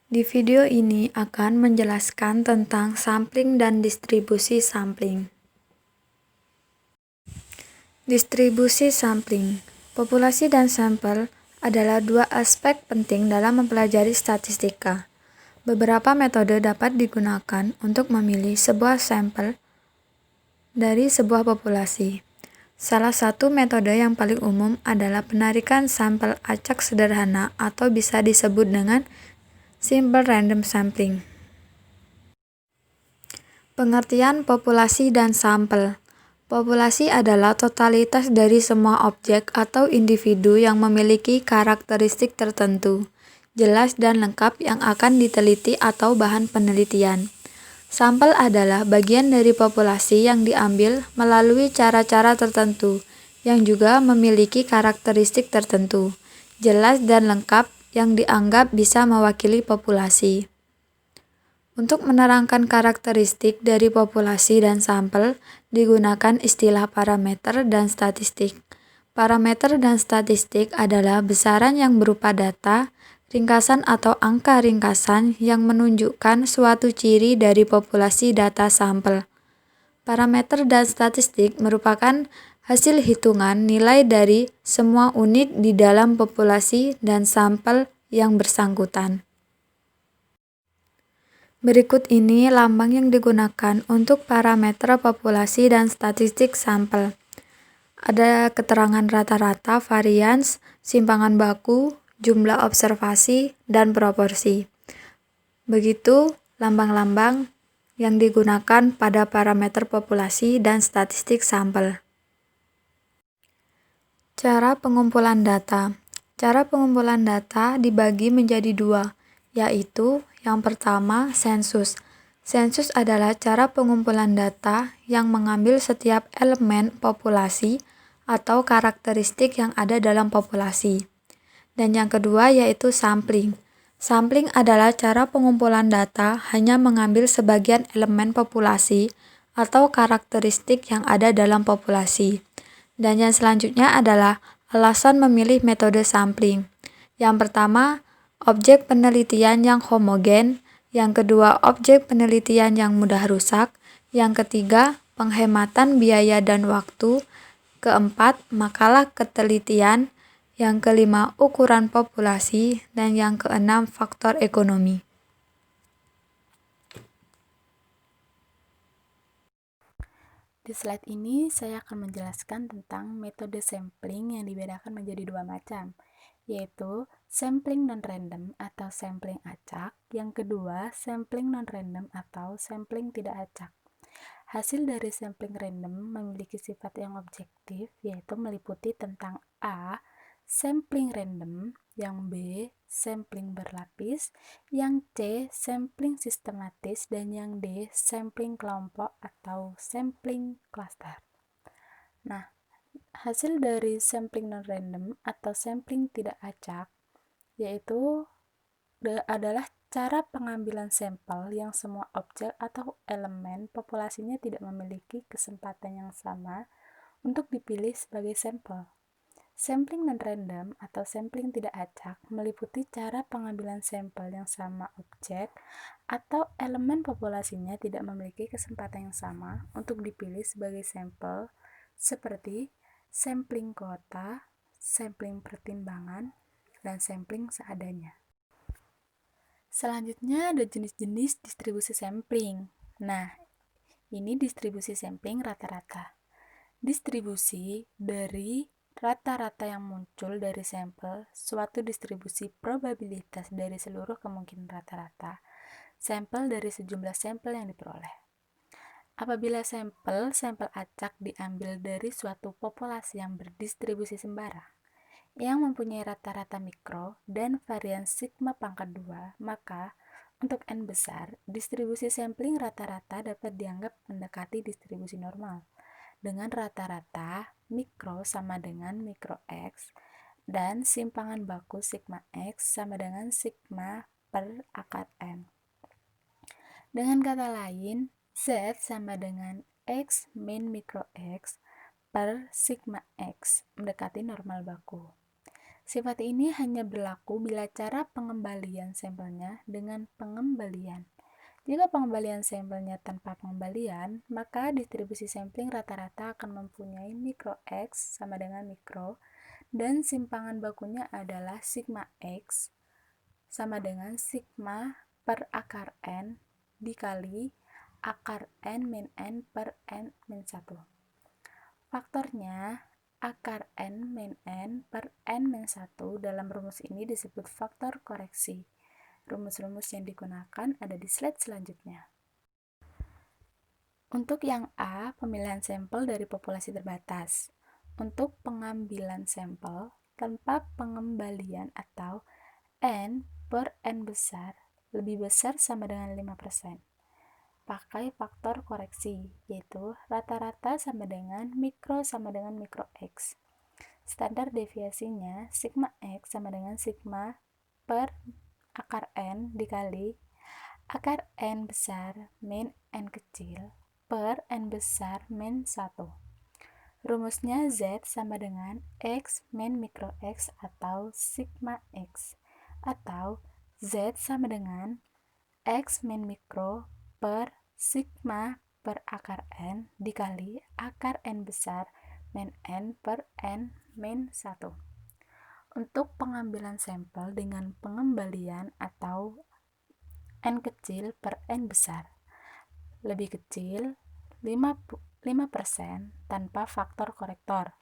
Di video ini akan menjelaskan tentang sampling dan distribusi sampling. Distribusi sampling. Populasi dan sampel adalah dua aspek penting dalam mempelajari statistika. Beberapa metode dapat digunakan untuk memilih sebuah sampel dari sebuah populasi. Salah satu metode yang paling umum adalah penarikan sampel acak sederhana atau bisa disebut dengan simple random sampling. Pengertian populasi dan sampel. Populasi adalah totalitas dari semua objek atau individu yang memiliki karakteristik tertentu, jelas dan lengkap yang akan diteliti atau bahan penelitian. Sampel adalah bagian dari populasi yang diambil melalui cara-cara tertentu, yang juga memiliki karakteristik tertentu, jelas dan lengkap yang dianggap bisa mewakili populasi. Untuk menerangkan karakteristik dari populasi dan sampel, digunakan istilah parameter dan statistik. Parameter dan statistik adalah besaran yang berupa data, ringkasan atau angka ringkasan yang menunjukkan suatu ciri dari populasi data sampel. Parameter dan statistik merupakan hasil hitungan nilai dari semua unit di dalam populasi dan sampel yang bersangkutan. Berikut ini lambang yang digunakan untuk parameter populasi dan statistik sampel. Ada keterangan rata-rata, varians, simpangan baku, jumlah observasi, dan proporsi. Begitu lambang-lambang yang digunakan pada parameter populasi dan statistik sampel. Cara pengumpulan data. Cara pengumpulan data dibagi menjadi dua, yaitu yang pertama, sensus. Sensus adalah cara pengumpulan data yang mengambil setiap elemen populasi atau karakteristik yang ada dalam populasi. Dan yang kedua yaitu sampling. Sampling adalah cara pengumpulan data hanya mengambil sebagian elemen populasi atau karakteristik yang ada dalam populasi. Dan yang selanjutnya adalah alasan memilih metode sampling. Yang pertama, objek penelitian yang homogen, yang kedua objek penelitian yang mudah rusak, yang ketiga penghematan biaya dan waktu, keempat makalah ketelitian, yang kelima ukuran populasi, dan yang keenam faktor ekonomi. Di slide ini saya akan menjelaskan tentang metode sampling yang dibedakan menjadi dua macam, yaitu sampling non-random atau sampling acak, yang kedua sampling non-random atau sampling tidak acak. Hasil dari sampling random memiliki sifat yang objektif, yaitu meliputi tentang A. Sampling random, yang B. Sampling berlapis, yang C. Sampling sistematis, dan yang D. Sampling kelompok atau sampling cluster. Nah, hasil dari sampling non-random atau sampling tidak acak yaitu adalah cara pengambilan sampel yang semua objek atau elemen populasinya tidak memiliki kesempatan yang sama untuk dipilih sebagai sampel. Sampling non-random atau sampling tidak acak meliputi cara pengambilan sampel yang sama objek atau elemen populasinya tidak memiliki kesempatan yang sama untuk dipilih sebagai sampel, seperti sampling kuota, sampling pertimbangan, dan sampling seadanya. Selanjutnya ada jenis-jenis distribusi sampling. Nah, ini distribusi sampling rata-rata. Distribusi dari rata-rata yang muncul dari sampel, suatu distribusi probabilitas dari seluruh kemungkinan rata-rata, sampel dari sejumlah sampel yang diperoleh. Apabila sampel acak diambil dari suatu populasi yang berdistribusi sembarang, yang mempunyai rata-rata mikro dan varian sigma pangkat 2, maka untuk N besar, distribusi sampling rata-rata dapat dianggap mendekati distribusi normal, dengan rata-rata mikro sama dengan mikro X, dan simpangan baku sigma X sama dengan sigma per akar N. Dengan kata lain, Z sama dengan X min mikro X, per sigma X mendekati normal baku. Sifat ini hanya berlaku bila cara pengembalian sampelnya dengan pengembalian. Jika pengembalian sampelnya tanpa pengembalian, maka distribusi sampling rata-rata akan mempunyai mikro X sama dengan mikro, dan simpangan bakunya adalah sigma X sama dengan sigma per akar N dikali akar N min N per N min 1. Faktornya akar N min N per N min 1 dalam rumus ini disebut faktor koreksi. Rumus-rumus yang digunakan ada di slide selanjutnya. Untuk yang A, pemilihan sampel dari populasi terbatas. Untuk pengambilan sampel tanpa pengembalian atau N per N besar lebih besar sama dengan 5%. Pakai faktor koreksi, yaitu rata-rata sama dengan mikro X. Standar deviasinya sigma X sama dengan sigma per akar N dikali akar N besar min N kecil per N besar min 1. Rumusnya Z sama dengan X min mikro X atau sigma X, atau Z sama dengan X min mikro per sigma per akar N dikali akar N besar min N per N min 1. Untuk pengambilan sampel dengan pengembalian atau N kecil per N besar lebih kecil 5% tanpa faktor korektor.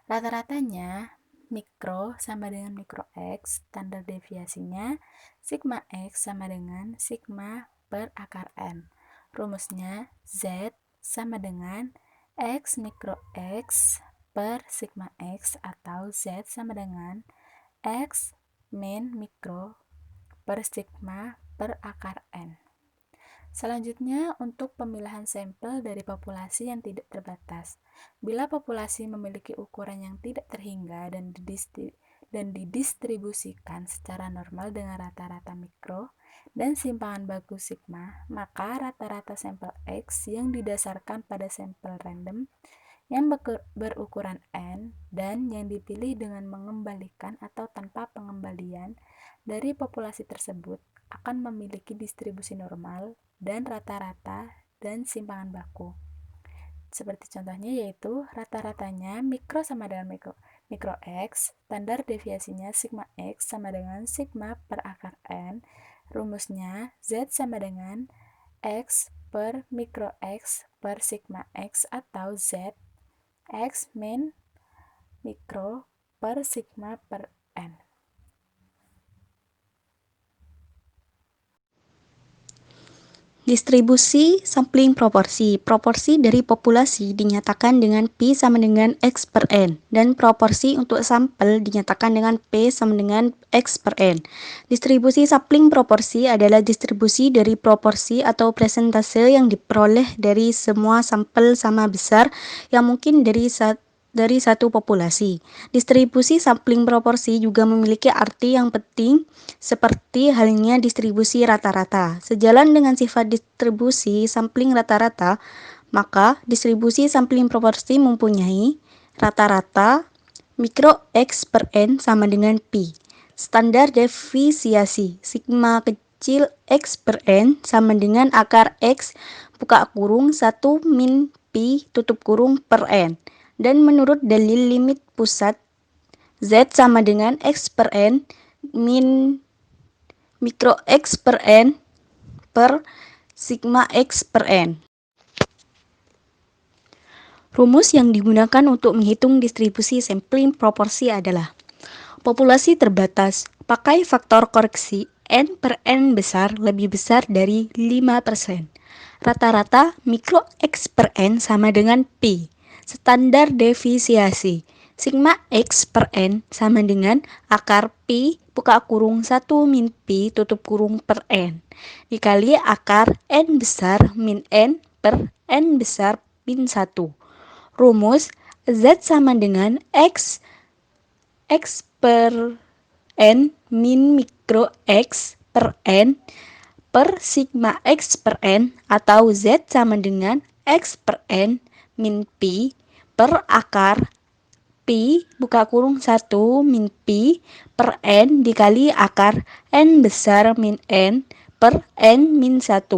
Rata-ratanya mikro sama dengan mikro X, standar deviasinya sigma X sama dengan sigma per akar N. Rumusnya Z sama dengan X mikro X per sigma X atau Z sama dengan X min mikro per sigma per akar N. Selanjutnya, untuk pemilahan sampel dari populasi yang tidak terbatas. Bila populasi memiliki ukuran yang tidak terhingga dan didistribusikan secara normal dengan rata-rata mikro dan simpangan baku sigma, maka rata-rata sampel X yang didasarkan pada sampel random yang berukuran N dan yang dipilih dengan mengembalikan atau tanpa pengembalian dari populasi tersebut akan memiliki distribusi normal dan rata-rata dan simpangan baku. Seperti contohnya yaitu rata-ratanya mikro sama dengan mikro X, standar deviasinya sigma X sama dengan sigma per akar N, rumusnya Z sama dengan X per mikro X per sigma X atau Z X min mikro per sigma per N. Distribusi sampling proporsi. Proporsi dari populasi dinyatakan dengan P sama dengan X per N, dan proporsi untuk sampel dinyatakan dengan P sama dengan X per N. Distribusi sampling proporsi adalah distribusi dari proporsi atau persentase yang diperoleh dari semua sampel sama besar yang mungkin dari satu populasi. Distribusi sampling proporsi juga memiliki arti yang penting seperti halnya distribusi rata-rata. Sejalan dengan sifat distribusi sampling rata-rata, maka distribusi sampling proporsi mempunyai rata-rata mikro X per N sama dengan Pi. Standar deviasi sigma kecil X per N sama dengan akar X buka kurung 1 min Pi tutup kurung per N. Dan menurut dalil limit pusat, Z sama dengan X per N min mikro X per N per sigma X per N. Rumus yang digunakan untuk menghitung distribusi sampling proporsi adalah populasi terbatas pakai faktor koreksi N per N besar lebih besar dari 5%. Rata-rata mikro X per N sama dengan Pi. Standar deviasi sigma X per N sama dengan akar Pi buka kurung 1 min Pi tutup kurung per N dikali akar N besar min N per N besar min 1. Rumus Z sama dengan X per N min mikro X per N per sigma X per N atau Z sama dengan X per N min Pi per akar pi buka kurung 1 min pi per n dikali akar n besar min n per n min 1.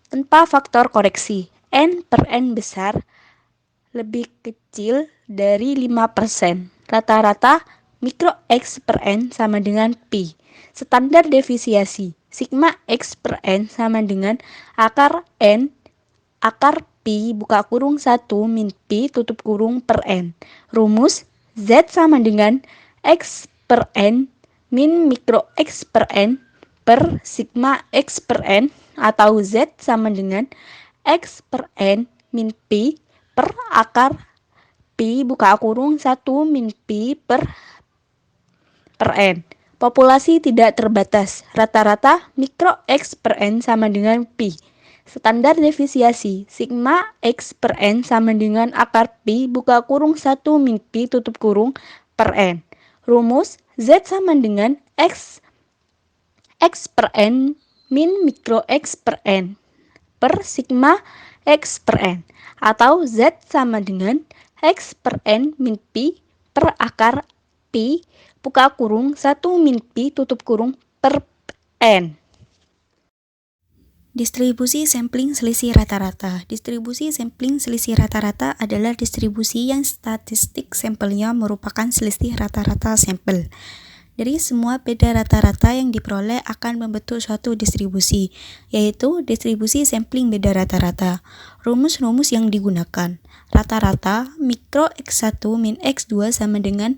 Tanpa faktor koreksi, n per n besar lebih kecil dari 5%. Rata-rata mikro X per N sama dengan pi. Standar defisiasi, sigma X per N sama dengan akar N, akar pi buka kurung 1 min pi tutup kurung per N. Rumus Z sama dengan X per N min mikro X per N per sigma X per N, atau Z sama dengan X per N min pi per akar pi buka kurung 1 min pi per N. Populasi tidak terbatas. Rata-rata mikro X per N sama dengan pi. Standar defisiasi, sigma X per N sama dengan akar pi buka kurung 1 min pi tutup kurung per N. Rumus Z sama dengan X per N min mikro X per N per sigma X per N, atau Z sama dengan X per N min pi per akar pi buka kurung 1 min pi tutup kurung per N. Distribusi sampling selisih rata-rata. Distribusi sampling selisih rata-rata adalah distribusi yang statistik sampelnya merupakan selisih rata-rata sampel. Dari semua beda rata-rata yang diperoleh akan membentuk suatu distribusi, yaitu distribusi sampling beda rata-rata. Rumus-rumus yang digunakan: rata-rata mikro X1 min X2 sama dengan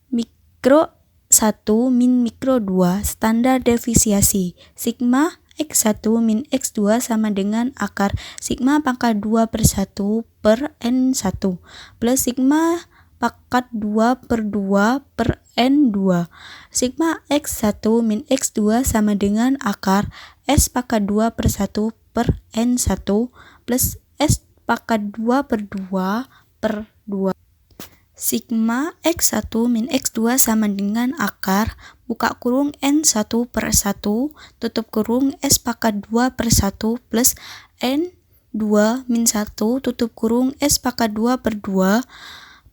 mikro 1 min mikro 2. Standar defisiasi, sigma X1 min X2 sama dengan akar sigma pangkat 2 per 1 per N1 plus sigma pangkat 2 per 2 per N2. Sigma X1 min X2 sama dengan akar S pangkat 2 per 1 per N1 plus S pangkat 2 per 2 per 2. Sigma X1 min X2 sama dengan akar buka kurung N1 per 1 tutup kurung S pangkat 2 per 1 plus N2 min 1 tutup kurung S pangkat 2 per 2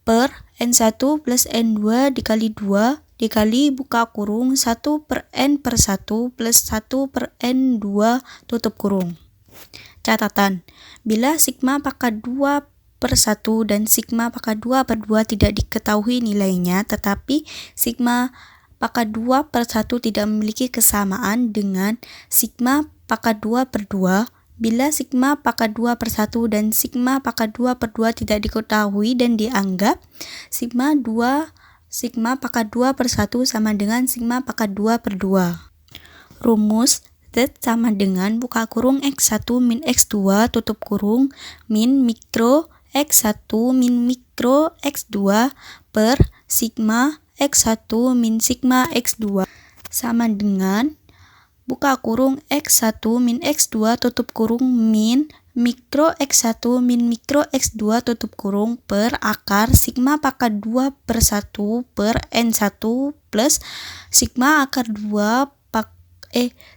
per N1 plus N2 dikali 2 dikali buka kurung 1 per N per 1 plus 1 per N2 tutup kurung. Catatan: bila sigma pangkat 2 per 1 dan sigma pangkat 2 per 2 tidak diketahui nilainya, tetapi sigma pangkat 2 per 1 tidak memiliki kesamaan dengan sigma pangkat 2 per 2, bila sigma pangkat 2 per 1 dan sigma pangkat 2 per 2 tidak diketahui dan dianggap sigma pangkat 2 per 1 sama dengan sigma pangkat 2 per 2. Rumus Z sama dengan buka kurung X1 min X2 tutup kurung min mikro X1 min mikro X2 per sigma X1 min sigma X2 sama dengan buka kurung X1 min X2 tutup kurung min mikro X1 min mikro X2 tutup kurung per akar sigma pangkat 2 per 1 per N1 plus sigma akar 2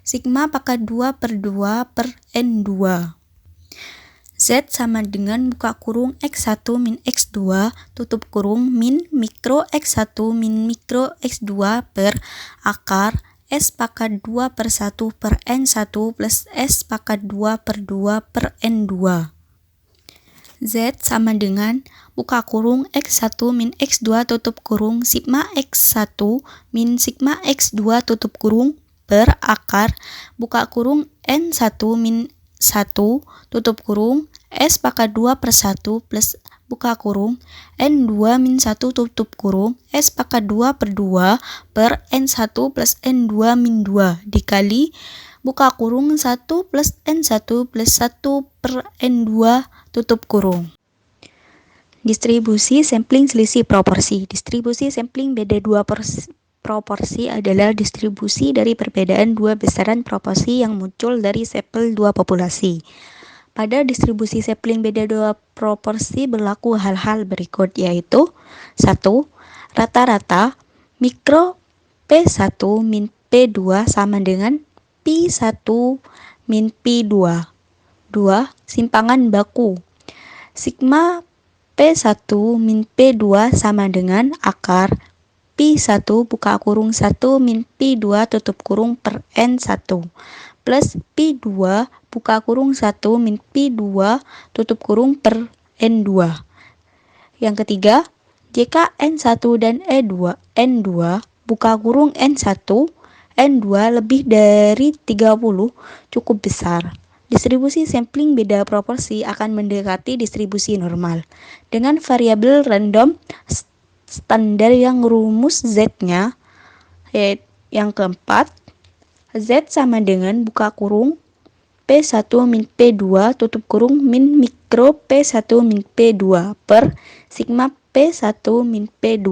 sigma pangkat 2 per 2 per N2. Z sama dengan buka kurung X1 min X2 tutup kurung min mikro X1 min mikro X2 per akar S pangkat 2 per 1 per N1 plus S pangkat 2 per 2 per N2. Z sama dengan buka kurung X1 min X2 tutup kurung sigma X1 min sigma X2 tutup kurung per akar buka kurung N1 min 1 tutup kurung S pangkat 2 per 1 plus buka kurung N2 min 1 tutup kurung S pangkat 2 per 2 per N1 plus N2 min 2 dikali buka kurung 1 plus N1 plus 1 per N2 tutup kurung. Distribusi sampling selisih proporsi. Distribusi sampling beda dua proporsi adalah distribusi dari perbedaan dua besaran proporsi yang muncul dari sampel dua populasi. Pada distribusi sampling beda dua proporsi berlaku hal-hal berikut, yaitu 1. Rata-rata mikro P1 min P2 sama dengan P1 min P2. 2. Simpangan baku. Sigma P1 min P2 sama dengan akar Pi1 buka kurung 1 min Pi2 tutup kurung per N1 plus Pi2 buka kurung 1 min Pi2 tutup kurung per N2. Yang ketiga, jika N1 dan N2 buka kurung N1, N2 lebih dari 30 cukup besar. Distribusi sampling beda proporsi akan mendekati distribusi normal dengan variabel random standar yang rumus Z-nya, yaitu yang keempat, Z sama dengan buka kurung P1 min P2 tutup kurung min mikro P1 min P2 per sigma P1 min P2.